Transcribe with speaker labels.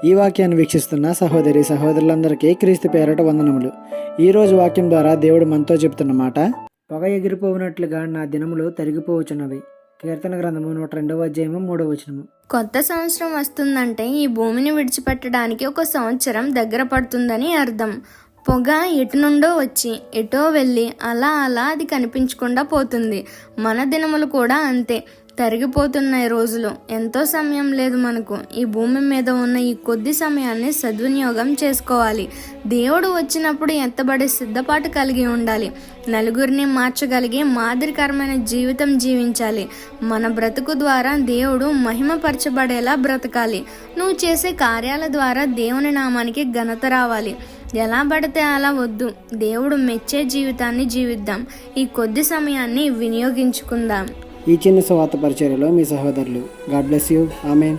Speaker 1: ఈ వాక్యాన్ని వీక్షిస్తున్న సహోదరి సహోదరులందరికీ క్రీస్తు పేరట వందనములు. ఈరోజు వాక్యం ద్వారా దేవుడు మనతో చెబుతున్న మాట, పొగ ఎగిరిపోవునట్లుగా నా దినములు తరిగిపోవచ్చున్నవి. కీర్తన గ్రంథము 102వ అధ్యాయము 3వ వచనము.
Speaker 2: కొత్త సంవత్సరం వస్తుందంటే ఈ భూమిని విడిచిపెట్టడానికి ఒక సంవత్సరం దగ్గర పడుతుందని అర్థం. పొగ ఎటు నుండో వచ్చి ఎటో వెళ్ళి అలా అది కనిపించకుండా పోతుంది. మన దినములు కూడా అంతే, తరిగిపోతున్నాయి రోజులు. ఎంతో సమయం లేదు మనకు. ఈ భూమి మీద ఉన్న ఈ కొద్ది సమయాన్ని సద్వినియోగం చేసుకోవాలి. దేవుడు వచ్చినప్పుడు ఎత్తబడే సిద్ధపాటు కలిగి ఉండాలి. నలుగురిని మార్చగలిగే మాదిరికరమైన జీవితం జీవించాలి. మన బ్రతుకు ద్వారా దేవుడు మహిమపరచబడేలా బ్రతకాలి. నువ్వు చేసే కార్యాల ద్వారా దేవుని నామానికి ఘనత రావాలి. ఎలా పడితే అలా వద్దు. దేవుడు మెచ్చే జీవితాన్ని జీవిద్దాం. ఈ కొద్ది సమయాన్ని వినియోగించుకుందాం.
Speaker 1: ఈ చిన్న సువార్త పరిచర్యలో మీ సహోదరులు. God bless you. ఆమేన్.